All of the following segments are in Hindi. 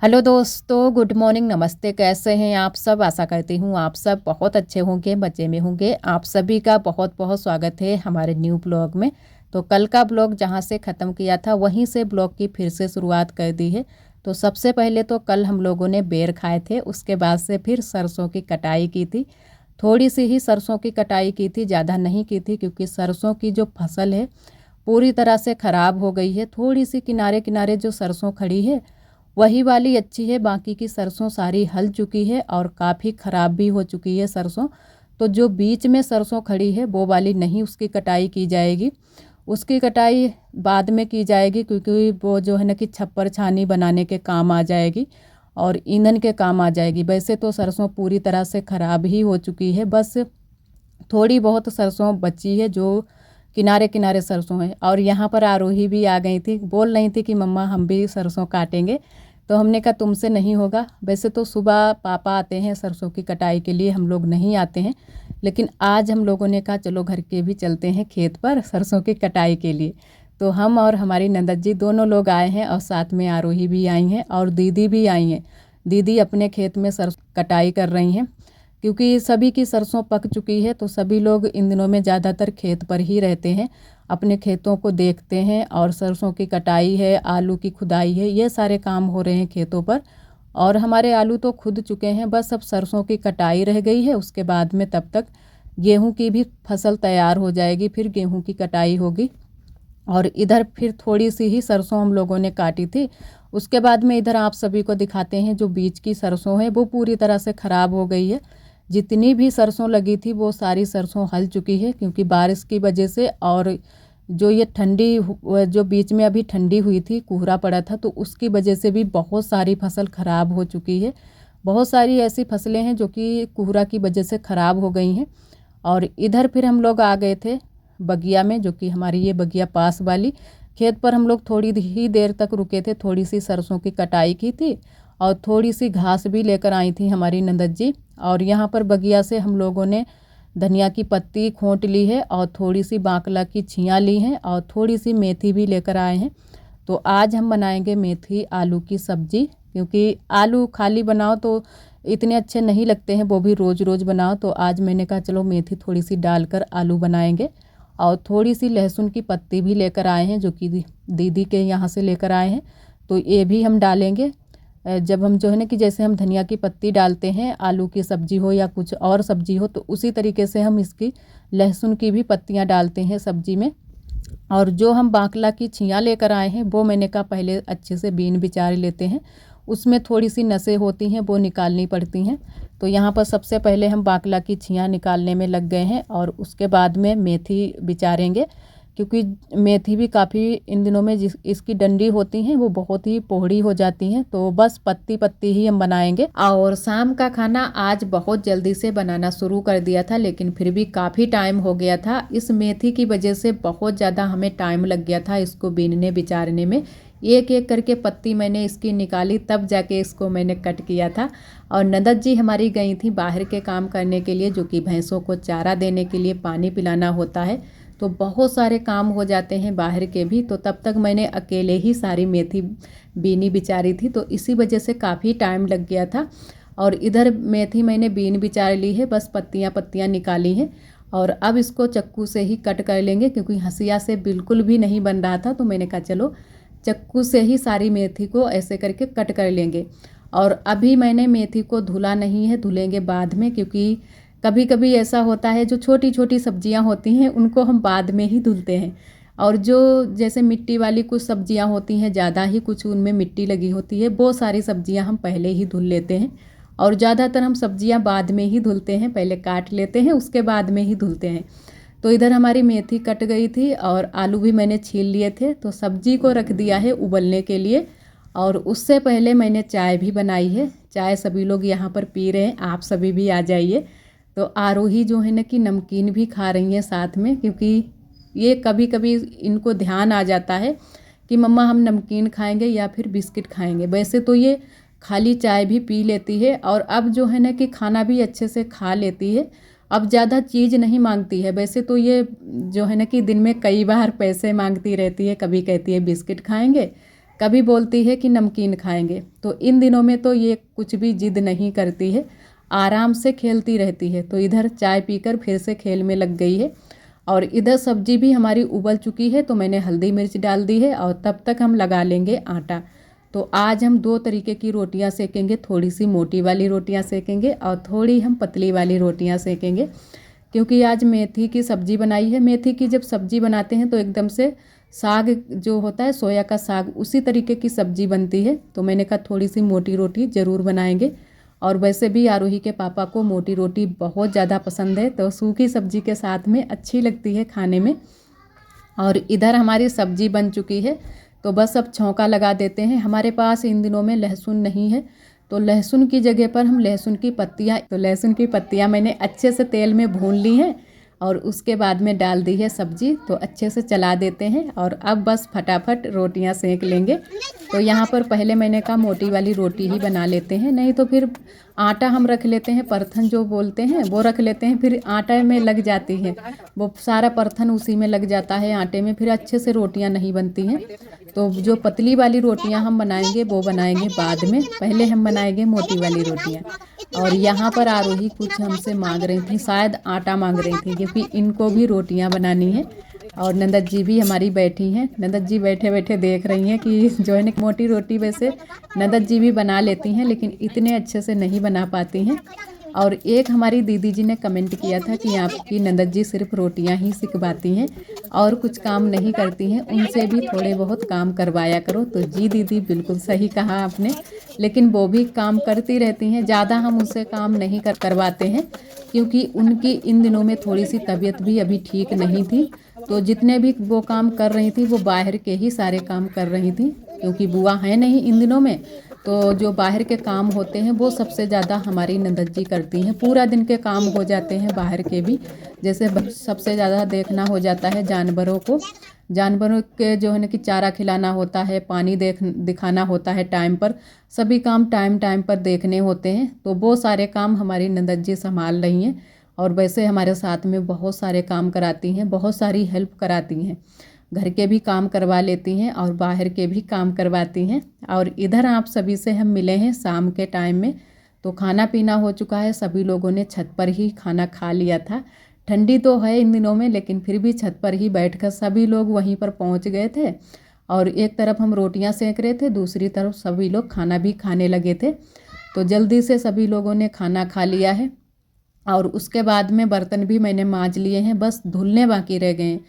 हेलो दोस्तों, गुड मॉर्निंग, नमस्ते। कैसे हैं आप सब? आशा करती हूँ आप सब बहुत अच्छे होंगे, मज़े में होंगे। आप सभी का बहुत बहुत स्वागत है हमारे न्यू ब्लॉग में। तो कल का ब्लॉग जहाँ से ख़त्म किया था वहीं से ब्लॉग की फिर से शुरुआत कर दी है। तो सबसे पहले तो कल हम लोगों ने बेर खाए थे, उसके बाद से फिर सरसों की कटाई की थी। थोड़ी सी ही सरसों की कटाई की थी, ज़्यादा नहीं की थी, क्योंकि सरसों की जो फसल है पूरी तरह से ख़राब हो गई है। थोड़ी सी किनारे किनारे जो सरसों खड़ी है वही वाली अच्छी है, बाकी की सरसों सारी हल चुकी है और काफ़ी ख़राब भी हो चुकी है सरसों। तो जो बीच में सरसों खड़ी है वो वाली नहीं, उसकी कटाई की जाएगी। उसकी कटाई बाद में की जाएगी, क्योंकि वो जो है ना कि छप्पर छानी बनाने के काम आ जाएगी और ईंधन के काम आ जाएगी। वैसे तो सरसों पूरी तरह से ख़राब ही हो चुकी है, बस थोड़ी बहुत सरसों बची है जो किनारे किनारे सरसों है। और यहाँ पर आरोही भी आ गई थी, बोल रही थी कि मम्मा हम भी सरसों काटेंगे। तो हमने कहा तुमसे नहीं होगा। वैसे तो सुबह पापा आते हैं सरसों की कटाई के लिए, हम लोग नहीं आते हैं, लेकिन आज हम लोगों ने कहा चलो घर के भी चलते हैं खेत पर सरसों की कटाई के लिए। तो हम और हमारी नंदत जी दोनों लोग आए हैं और साथ में आरोही भी आई हैं और दीदी भी आई हैं। दीदी अपने खेत में सरसों कटाई कर रही हैं, क्योंकि सभी की सरसों पक चुकी है। तो सभी लोग इन दिनों में ज़्यादातर खेत पर ही रहते हैं, अपने खेतों को देखते हैं। और सरसों की कटाई है, आलू की खुदाई है, ये सारे काम हो रहे हैं खेतों पर। और हमारे आलू तो खुद चुके हैं, बस अब सरसों की कटाई रह गई है। उसके बाद में तब तक गेहूं की भी फसल तैयार हो जाएगी, फिर गेहूं की कटाई होगी। और इधर फिर थोड़ी सी ही सरसों हम लोगों ने काटी थी। उसके बाद में इधर आप सभी को दिखाते हैं, जो बीच की सरसों है वो पूरी तरह से ख़राब हो गई है। जितनी भी सरसों लगी थी वो सारी सरसों हल चुकी है, क्योंकि बारिश की वजह से। और जो ये जो बीच में अभी ठंडी हुई थी, कोहरा पड़ा था, तो उसकी वजह से भी बहुत सारी फसल ख़राब हो चुकी है। बहुत सारी ऐसी फसलें हैं जो कि कोहरा की वजह से ख़राब हो गई हैं। और इधर फिर हम लोग आ गए थे बगिया में, जो कि हमारी ये बगिया पास वाली खेत पर हम लोग थोड़ी ही देर तक रुके थे। थोड़ी सी सरसों की कटाई की थी और थोड़ी सी घास भी लेकर आई थी हमारी नंदत जी। और यहाँ पर बगिया से हम लोगों ने धनिया की पत्ती खोंट ली है और थोड़ी सी बाकला की छियाँ ली हैं और थोड़ी सी मेथी भी लेकर आए हैं। तो आज हम बनाएंगे मेथी आलू की सब्ज़ी, क्योंकि आलू खाली बनाओ तो इतने अच्छे नहीं लगते हैं, वो भी रोज़ रोज़ बनाओ। तो आज मैंने कहा चलो मेथी थोड़ी सी डालकर आलू बनाएंगे। और थोड़ी सी लहसुन की पत्ती भी लेकर आए हैं, जो कि दीदी के यहाँ से लेकर आए हैं। तो ये भी हम डालेंगे। जब हम जो है ना कि जैसे हम धनिया की पत्ती डालते हैं आलू की सब्ज़ी हो या कुछ और सब्ज़ी हो, तो उसी तरीके से हम इसकी लहसुन की भी पत्तियाँ डालते हैं सब्ज़ी में। और जो हम बाकला की छियाँ लेकर आए हैं वो मैंने कहा पहले अच्छे से बीन बिचार लेते हैं, उसमें थोड़ी सी नसें होती हैं वो निकालनी पड़ती हैं। तो यहाँ पर सबसे पहले हम बाकला की छियाँ निकालने में लग गए हैं और उसके बाद में मेथी बिचारेंगे, क्योंकि मेथी भी काफ़ी इन दिनों में जिस इसकी डंडी होती हैं वो बहुत ही पौड़ी हो जाती हैं। तो बस पत्ती पत्ती ही हम बनाएंगे। और शाम का खाना आज बहुत जल्दी से बनाना शुरू कर दिया था, लेकिन फिर भी काफ़ी टाइम हो गया था। इस मेथी की वजह से बहुत ज़्यादा हमें टाइम लग गया था इसको बीनने बिचारने में। एक एक करके पत्ती मैंने इसकी निकाली, तब जाके इसको मैंने कट किया था। और नंदत जी हमारी गई थी बाहर के काम करने के लिए, जो कि भैंसों को चारा देने के लिए, पानी पिलाना होता है। तो बहुत सारे काम हो जाते हैं बाहर के भी। तो तब तक मैंने अकेले ही सारी मेथी बीनी बिचारी थी, तो इसी वजह से काफ़ी टाइम लग गया था। और इधर मेथी मैंने बीन बिचार ली है, बस पत्तियाँ पत्तियाँ निकाली हैं। और अब इसको चक्कू से ही कट कर लेंगे, क्योंकि हंसिया से बिल्कुल भी नहीं बन रहा था। तो मैंने कहा चलो चक्कू से ही सारी मेथी को ऐसे करके कट कर लेंगे। और अभी मैंने मेथी को धुला नहीं है, धुलेंगे बाद में, क्योंकि कभी कभी ऐसा होता है जो छोटी छोटी सब्जियां होती हैं उनको हम बाद में ही धुलते हैं। और जो जैसे मिट्टी वाली कुछ सब्जियां होती हैं, ज़्यादा ही कुछ उनमें मिट्टी लगी होती है, वो सारी सब्जियां हम पहले ही धुल लेते हैं। और ज़्यादातर हम सब्जियां बाद में ही धुलते हैं, पहले काट लेते हैं उसके बाद में ही धुलते हैं। तो इधर हमारी मेथी कट गई थी और आलू भी मैंने छील लिए थे। तो सब्जी को रख दिया है उबलने के लिए। और उससे पहले मैंने चाय भी बनाई है। चाय सभी लोग यहाँ पर पी रहे हैं, आप सभी भी आ जाइए। तो आरोही जो है ना कि नमकीन भी खा रही हैं साथ में, क्योंकि ये कभी कभी इनको ध्यान आ जाता है कि मम्मा हम नमकीन खाएंगे या फिर बिस्किट खाएंगे। वैसे तो ये खाली चाय भी पी लेती है और अब जो है ना कि खाना भी अच्छे से खा लेती है। अब ज़्यादा चीज़ नहीं मांगती है। वैसे तो ये जो है ना कि दिन में कई बार पैसे मांगती रहती है, कभी कहती है बिस्किट खाएंगे, कभी बोलती है कि नमकीन खाएंगे। तो इन दिनों में तो ये कुछ भी जिद नहीं करती है, आराम से खेलती रहती है। तो इधर चाय पीकर फिर से खेल में लग गई है। और इधर सब्जी भी हमारी उबल चुकी है, तो मैंने हल्दी मिर्च डाल दी है और तब तक हम लगा लेंगे आटा। तो आज हम 2 तरीके की रोटियां सेकेंगे, थोड़ी सी मोटी वाली रोटियां सेकेंगे और थोड़ी हम पतली वाली रोटियां सेकेंगे, क्योंकि आज मेथी की सब्ज़ी बनाई है। मेथी की जब सब्ज़ी बनाते हैं तो एकदम से साग जो होता है, सोया का साग, उसी तरीके की सब्ज़ी बनती है। तो मैंने कहा थोड़ी सी मोटी रोटी ज़रूर बनाएंगे। और वैसे भी आरोही के पापा को मोटी रोटी बहुत ज़्यादा पसंद है, तो सूखी सब्ज़ी के साथ में अच्छी लगती है खाने में। और इधर हमारी सब्ज़ी बन चुकी है, तो बस अब छौंका लगा देते हैं। हमारे पास इन दिनों में लहसुन नहीं है, तो लहसुन की जगह पर हम लहसुन की पत्तियाँ मैंने अच्छे से तेल में भून ली हैं और उसके बाद में डाल दी है सब्ज़ी। तो अच्छे से चला देते हैं और अब बस फटाफट रोटियां सेक लेंगे। तो यहाँ पर पहले मैंने कहा मोटी वाली रोटी ही बना लेते हैं, नहीं तो फिर आटा हम रख लेते हैं, परथन जो बोलते हैं वो रख लेते हैं, फिर आटा में लग जाती है, वो सारा परथन उसी में लग जाता है आटे में, फिर अच्छे से रोटियां नहीं बनती हैं। तो जो पतली वाली रोटियां हम बनाएंगे वो बनाएंगे बाद में, पहले हम बनाएंगे मोटी वाली रोटियां। और यहाँ पर आरोही कुछ हमसे मांग रही थी, शायद आटा मांग रही थी, क्योंकि इनको भी रोटियां बनानी है। और नंदत जी भी हमारी बैठी हैं, नंदत जी बैठे बैठे देख रही हैं कि जो है ना मोटी रोटी वैसे नंदत जी भी बना लेती हैं, लेकिन इतने अच्छे से नहीं बना पाती हैं। और एक हमारी दीदी जी ने कमेंट किया था कि आपकी नंदत जी सिर्फ रोटियां ही सिखवाती हैं और कुछ काम नहीं करती हैं, उनसे भी थोड़े बहुत काम करवाया करो। तो जी दीदी, बिल्कुल सही कहा आपने, लेकिन वो भी काम करती रहती हैं, ज़्यादा हम उनसे काम नहीं करवाते हैं, क्योंकि उनकी इन दिनों में थोड़ी सी तबीयत भी अभी ठीक नहीं थी। तो जितने भी वो काम कर रही थी वो बाहर के ही सारे काम कर रही थी, क्योंकि बुआ है नहीं इन दिनों में। तो जो बाहर के काम होते हैं वो सबसे ज़्यादा हमारी नंदत जी करती हैं, पूरा दिन के काम हो जाते हैं बाहर के भी। जैसे सबसे ज़्यादा देखना हो जाता है जानवरों को, जानवरों के जो है ना कि चारा खिलाना होता है, पानी दिखाना होता है टाइम पर, सभी काम टाइम टाइम पर देखने होते हैं। तो वो सारे काम हमारी नंदत जी संभाल रही हैं। और वैसे हमारे साथ में बहुत सारे काम कराती हैं, बहुत सारी हेल्प कराती हैं, घर के भी काम करवा लेती हैं और बाहर के भी काम करवाती हैं। और इधर आप सभी से हम मिले हैं शाम के टाइम में, तो खाना पीना हो चुका है, सभी लोगों ने छत पर ही खाना खा लिया था। ठंडी तो है इन दिनों में, लेकिन फिर भी छत पर ही बैठकर सभी लोग वहीं पर पहुंच गए थे। और एक तरफ हम रोटियां सेक रहे थे, दूसरी तरफ सभी लोग खाना भी खाने लगे थे। तो जल्दी से सभी लोगों ने खाना खा लिया है। और उसके बाद में बर्तन भी मैंने मांज लिए हैं, बस धुलने बाकी रह गए हैं।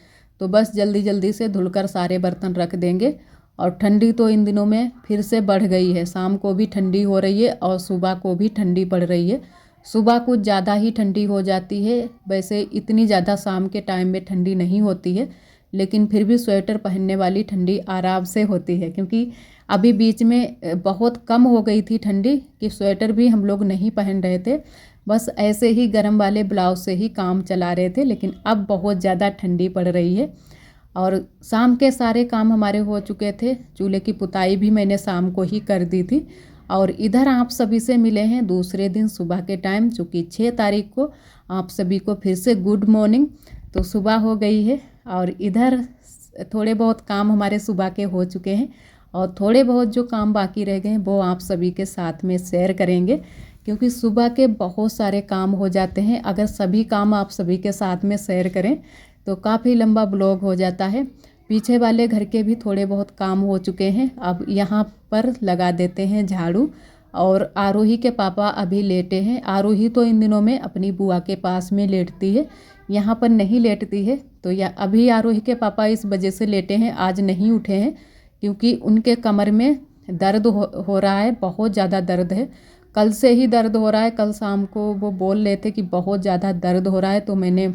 तो बस जल्दी जल्दी से धुलकर सारे बर्तन रख देंगे। और ठंडी तो इन दिनों में फिर से बढ़ गई है, शाम को भी ठंडी हो रही है और सुबह को भी ठंडी पड़ रही है। सुबह कुछ ज़्यादा ही ठंडी हो जाती है, वैसे इतनी ज़्यादा शाम के टाइम में ठंडी नहीं होती है, लेकिन फिर भी स्वेटर पहनने वाली ठंडी आराम से होती है, क्योंकि अभी बीच में बहुत कम हो गई थी ठंडी कि स्वेटर भी हम लोग नहीं पहन रहे थे, बस ऐसे ही गर्म वाले ब्लाउज से ही काम चला रहे थे। लेकिन अब बहुत ज़्यादा ठंडी पड़ रही है। और शाम के सारे काम हमारे हो चुके थे, चूल्हे की पुताई भी मैंने शाम को ही कर दी थी। और इधर आप सभी से मिले हैं दूसरे दिन सुबह के टाइम, चूँकि 6 तारीख को। आप सभी को फिर से गुड मॉर्निंग। तो सुबह हो गई है और इधर थोड़े बहुत काम हमारे सुबह के हो चुके हैं और थोड़े बहुत जो काम बाकी रह गए हैं वो आप सभी के साथ में शेयर करेंगे, क्योंकि सुबह के बहुत सारे काम हो जाते हैं। अगर सभी काम आप सभी के साथ में शेयर करें तो काफ़ी लंबा ब्लॉग हो जाता है। पीछे वाले घर के भी थोड़े बहुत काम हो चुके हैं, अब यहाँ पर लगा देते हैं झाड़ू। और आरोही के पापा अभी लेटे हैं। आरोही तो इन दिनों में अपनी बुआ के पास में लेटती है, यहाँ पर नहीं लेटती है। तो या अभी आरोही के पापा इस वजह से लेटे हैं, आज नहीं उठे हैं, क्योंकि उनके कमर में दर्द हो रहा है, बहुत ज़्यादा दर्द है। कल से ही दर्द हो रहा है, कल शाम को वो बोल रहे थे कि बहुत ज़्यादा दर्द हो रहा है। तो मैंने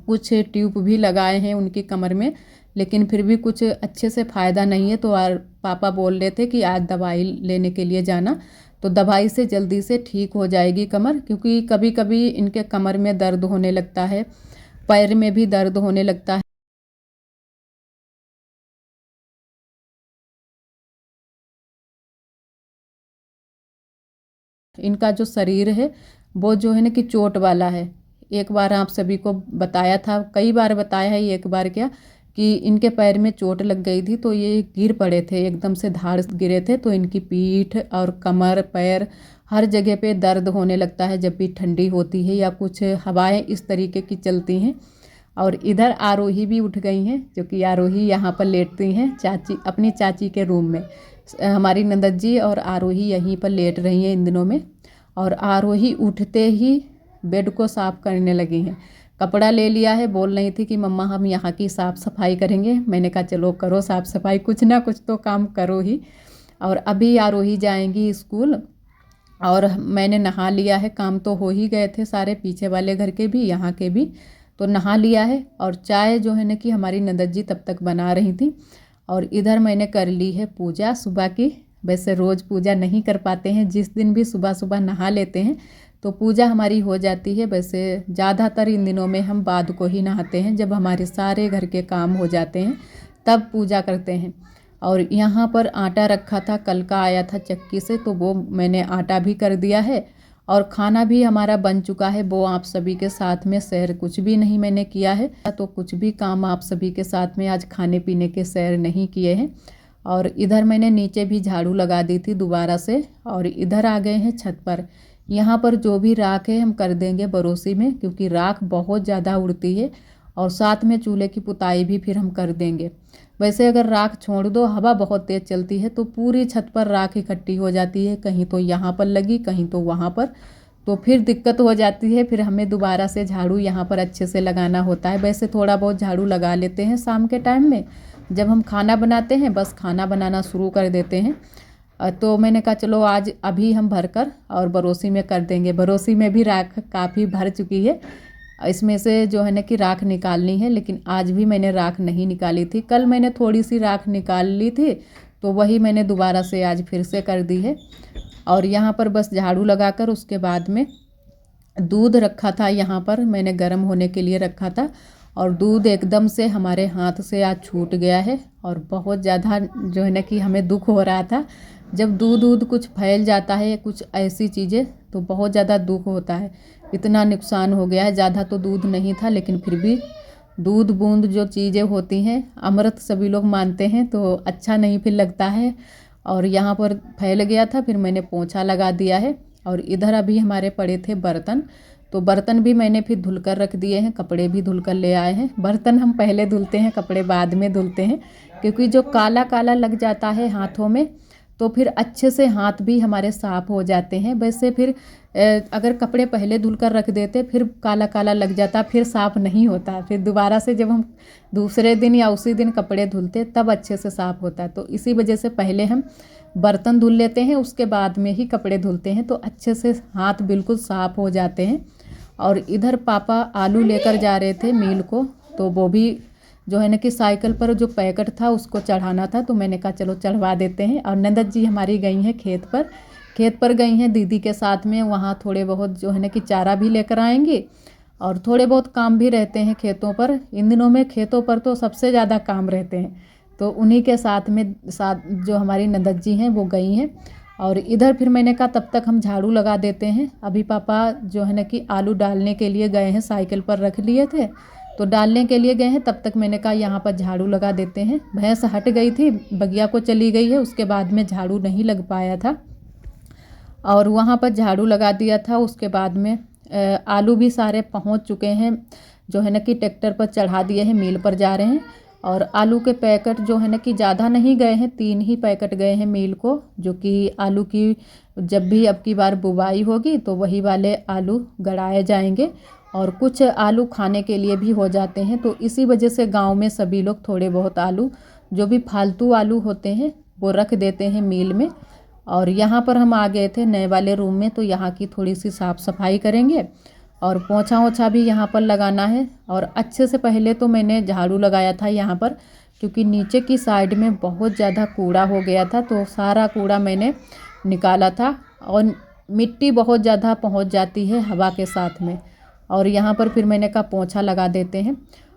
कुछ ट्यूब भी लगाए हैं उनकी कमर में, लेकिन फिर भी कुछ अच्छे से फ़ायदा नहीं है। तो पापा बोल रहे थे कि आज दवाई लेने के लिए जाना, तो दवाई से जल्दी से ठीक हो जाएगी कमर, क्योंकि कभी कभी इनके कमर में दर्द होने लगता है, पैर में भी दर्द होने लगता है। इनका जो शरीर है वो जो है ना कि चोट वाला है। एक बार आप सभी को बताया था, कई बार बताया है, एक बार क्या कि इनके पैर में चोट लग गई थी, तो ये गिर पड़े थे, एकदम से धाड़ गिरे थे। तो इनकी पीठ और कमर पैर हर जगह पे दर्द होने लगता है जब भी ठंडी होती है या कुछ हवाएं इस तरीके की चलती हैं। और इधर आरोही भी उठ गई हैं, जो कि आरोही यहाँ पर लेटती हैं चाची, अपनी चाची के रूम में। हमारी नंदत जी और आरोही यहीं पर लेट रही हैं इन दिनों में। और आरोही उठते ही बेड को साफ़ करने लगी हैं। कपड़ा ले लिया है, बोल रही थी कि मम्मा हम यहाँ की साफ़ सफाई करेंगे। मैंने कहा चलो करो साफ़ सफाई, कुछ ना कुछ तो काम करो ही। और अभी आरोही जाएंगी स्कूल। और मैंने नहा लिया है, काम तो हो ही गए थे सारे, पीछे वाले घर के भी यहाँ के भी, तो नहा लिया है। और चाय जो है ना कि हमारी नंदत जी तब तक बना रही थी। और इधर मैंने कर ली है पूजा सुबह की। वैसे रोज़ पूजा नहीं कर पाते हैं, जिस दिन भी सुबह सुबह नहा लेते हैं तो पूजा हमारी हो जाती है। वैसे ज़्यादातर इन दिनों में हम बाद को ही नहाते हैं, जब हमारे सारे घर के काम हो जाते हैं तब पूजा करते हैं। और यहाँ पर आटा रखा था, कल का आया था चक्की से, तो वो मैंने आटा भी कर दिया है। और खाना भी हमारा बन चुका है, वो आप सभी के साथ में शेयर कुछ भी नहीं मैंने किया है। तो कुछ भी काम आप सभी के साथ में आज खाने पीने के शेयर नहीं किए हैं। और इधर मैंने नीचे भी झाड़ू लगा दी थी दोबारा से। और इधर आ गए हैं छत पर। यहाँ पर जो भी राख है हम कर देंगे बरोसी में, क्योंकि राख बहुत ज़्यादा उड़ती है। और साथ में चूल्हे की पुताई भी फिर हम कर देंगे। वैसे अगर राख छोड़ दो, हवा बहुत तेज़ चलती है तो पूरी छत पर राख इकट्ठी हो जाती है, कहीं तो यहाँ पर लगी कहीं तो वहाँ पर, तो फिर दिक्कत हो जाती है। फिर हमें दोबारा से झाड़ू यहाँ पर अच्छे से लगाना होता है। वैसे थोड़ा बहुत झाड़ू लगा लेते हैं शाम के टाइम में, जब हम खाना बनाते हैं, बस खाना बनाना शुरू कर देते हैं। तो मैंने कहा चलो आज अभी हम भर कर और बरोसी में कर देंगे। बरोसी में भी राख काफ़ी भर चुकी है, इसमें से जो है ना कि राख निकालनी है, लेकिन आज भी मैंने राख नहीं निकाली थी। कल मैंने थोड़ी सी राख निकाल ली थी, तो वही मैंने दोबारा से आज फिर से कर दी है। और यहाँ पर बस झाड़ू लगाकर उसके बाद में दूध रखा था, यहाँ पर मैंने गर्म होने के लिए रखा था। और दूध एकदम से हमारे हाथ से आज छूट गया है। और बहुत ज़्यादा जो है ना कि हमें दुख हो रहा था, जब दूध कुछ फैल जाता है कुछ ऐसी चीज़ें, तो बहुत ज़्यादा दुख होता है। इतना नुकसान हो गया है, ज़्यादा तो दूध नहीं था, लेकिन फिर भी दूध बूंद जो चीज़ें होती हैं अमृत सभी लोग मानते हैं, तो अच्छा नहीं फिर लगता है। और यहाँ पर फैल गया था, फिर मैंने पोंछा लगा दिया है। और इधर अभी हमारे पड़े थे बर्तन, तो बर्तन भी मैंने फिर धुल कर रख दिए हैं, कपड़े भी धुल कर ले आए हैं। बर्तन हम पहले धुलते हैं, कपड़े बाद में धुलते हैं, क्योंकि जो काला काला लग जाता है हाथों में, तो फिर अच्छे से हाथ भी हमारे साफ़ हो जाते हैं। वैसे फिर अगर कपड़े पहले धुल कर रख देते फिर काला काला लग जाता, फिर साफ़ नहीं होता। फिर दोबारा से जब हम दूसरे दिन या उसी दिन कपड़े धुलते तब अच्छे से साफ़ होता है। तो इसी वजह से पहले हम बर्तन धुल लेते हैं, उसके बाद में ही कपड़े धुलते हैं, तो अच्छे से हाथ बिल्कुल साफ़ हो जाते हैं। और इधर पापा आलू लेकर जा रहे थे मिल को, तो वो भी जो है ना कि साइकिल पर जो पैकेट था उसको चढ़ाना था, तो मैंने कहा चलो चढ़वा देते हैं। और नंदत जी हमारी गई हैं खेत पर गई हैं दीदी के साथ में, वहाँ थोड़े बहुत जो है ना कि चारा भी लेकर आएंगी। और थोड़े बहुत काम भी रहते हैं खेतों पर, इन दिनों में खेतों पर तो सबसे ज़्यादा काम रहते हैं, तो उन्हीं के साथ जो हमारी नंदत जी हैं वो गई हैं। और इधर फिर मैंने कहा तब तक हम झाड़ू लगा देते हैं। अभी पापा जो है ना कि आलू डालने के लिए गए हैं, साइकिल पर रख लिए थे तो डालने के लिए गए हैं, तब तक मैंने कहा यहाँ पर झाड़ू लगा देते हैं। भैंस हट गई थी, बगिया को चली गई है, उसके बाद में झाड़ू नहीं लग पाया था, और वहाँ पर झाड़ू लगा दिया था। उसके बाद में आलू भी सारे पहुँच चुके हैं, जो है ना कि ट्रैक्टर पर चढ़ा दिए हैं, मिल पर जा रहे हैं। और आलू के पैकेट जो है ना कि ज़्यादा नहीं गए हैं, 3 ही पैकेट गए हैं मिल को, जो कि आलू की जब भी अब की बार बुवाई होगी तो वही वाले आलू गड़ाए जाएंगे। और कुछ आलू खाने के लिए भी हो जाते हैं, तो इसी वजह से गांव में सभी लोग थोड़े बहुत आलू जो भी फालतू आलू होते हैं वो रख देते हैं मिल में। और यहाँ पर हम आ गए थे नए वाले रूम में, तो यहाँ की थोड़ी सी साफ़ सफाई करेंगे और पोंछा ओछा भी यहाँ पर लगाना है। और अच्छे से पहले तो मैंने झाड़ू लगाया था यहाँ पर, क्योंकि नीचे की साइड में बहुत ज़्यादा कूड़ा हो गया था, तो सारा कूड़ा मैंने निकाला था। और मिट्टी बहुत ज़्यादा पहुँच जाती है हवा के साथ में। और यहाँ पर फिर मैंने कहा पोंछा लगा देते हैं,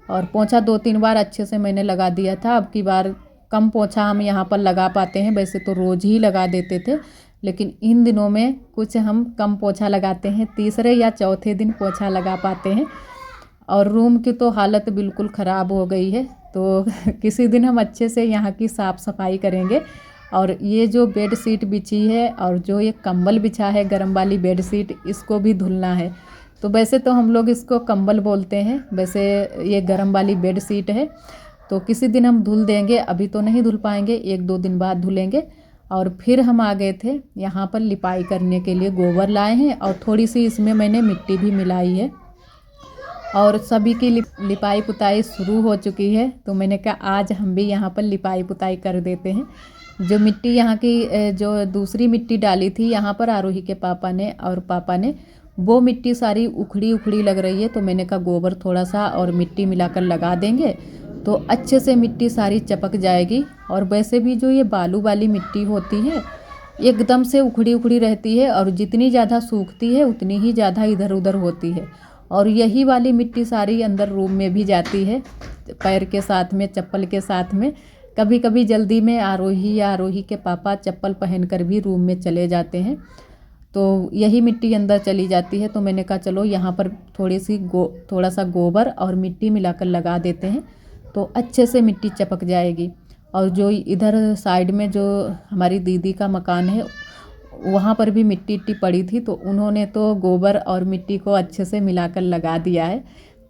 और पोंछा 2-3 बार अच्छे से मैंने लगा दिया था। अब की बार कम पोंछा हम यहाँ पर लगा पाते हैं, वैसे तो रोज़ ही लगा देते थे, लेकिन इन दिनों में कुछ हम कम पोंछा लगाते हैं, तीसरे या चौथे दिन पोंछा लगा पाते हैं। और रूम की तो हालत बिल्कुल ख़राब हो गई है, तो किसी दिन हम अच्छे से यहाँ की साफ़ सफाई करेंगे। और ये जो बेड शीट बिछी है और जो ये कंबल बिछा है गर्म वाली बेड शीट, इसको भी धुलना है। तो वैसे तो हम लोग इसको कंबल बोलते हैं, वैसे ये गर्म वाली बेड शीट है। तो किसी दिन हम धुल देंगे, अभी तो नहीं धुल पाएंगे, 1-2 दिन बाद धुलेंगे। और फिर हम आ गए थे यहाँ पर लिपाई करने के लिए, गोबर लाए हैं और थोड़ी सी इसमें मैंने मिट्टी भी मिलाई है। और सभी की लिपाई पुताई शुरू हो चुकी है, तो मैंने कहा आज हम भी यहाँ पर लिपाई पुताई कर देते हैं। जो मिट्टी यहाँ की जो दूसरी मिट्टी डाली थी यहाँ पर आरोही के पापा ने और पापा ने, वो मिट्टी सारी उखड़ी उखड़ी लग रही है। तो मैंने कहा गोबर थोड़ा सा और मिट्टी मिलाकर लगा देंगे तो अच्छे से मिट्टी सारी चपक जाएगी। और वैसे भी जो ये बालू वाली मिट्टी होती है एकदम से उखड़ी उखड़ी रहती है, और जितनी ज़्यादा सूखती है उतनी ही ज़्यादा इधर उधर होती है। और यही वाली मिट्टी सारी अंदर रूम में भी जाती है, पैर के साथ में, चप्पल के साथ में। कभी कभी जल्दी में आरोही या आरोही के पापा चप्पल पहनकर भी रूम में चले जाते हैं, तो यही मिट्टी अंदर चली जाती है। तो मैंने कहा चलो यहाँ पर थोड़ा सा गोबर और मिट्टी मिलाकर लगा देते हैं, तो अच्छे से मिट्टी चपक जाएगी। और जो इधर साइड में जो हमारी दीदी का मकान है वहाँ पर भी मिट्टी पड़ी थी, तो उन्होंने तो गोबर और मिट्टी को अच्छे से मिलाकर लगा दिया है।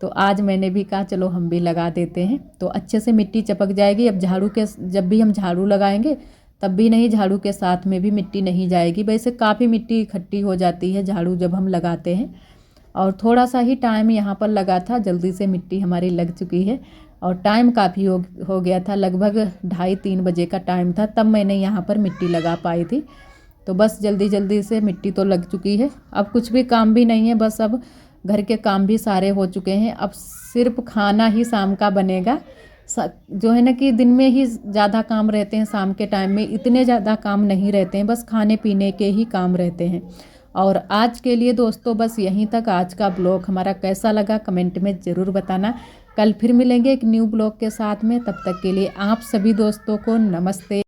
तो आज मैंने भी कहा चलो हम भी लगा देते हैं, तो अच्छे से मिट्टी चपक जाएगी। अब जब भी हम झाड़ू लगाएंगे तब भी नहीं, झाड़ू के साथ में भी मिट्टी नहीं जाएगी। वैसे काफ़ी मिट्टी इकट्ठी हो जाती है झाड़ू जब हम लगाते हैं। और थोड़ा सा ही टाइम यहाँ पर लगा था, जल्दी से मिट्टी हमारी लग चुकी है। और टाइम काफ़ी हो गया था, लगभग 2:30-3 बजे का टाइम था, तब मैंने यहाँ पर मिट्टी लगा पाई थी। तो बस जल्दी जल्दी से मिट्टी तो लग चुकी है। अब कुछ भी काम भी नहीं है, बस अब घर के काम भी सारे हो चुके हैं। अब सिर्फ खाना ही शाम का बनेगा। जो है ना कि दिन में ही ज़्यादा काम रहते हैं, शाम के टाइम में इतने ज़्यादा काम नहीं रहते हैं, बस खाने पीने के ही काम रहते हैं। और आज के लिए दोस्तों बस यहीं तक। आज का ब्लॉग हमारा कैसा लगा कमेंट में ज़रूर बताना। कल फिर मिलेंगे एक न्यू ब्लॉग के साथ में, तब तक के लिए आप सभी दोस्तों को नमस्ते।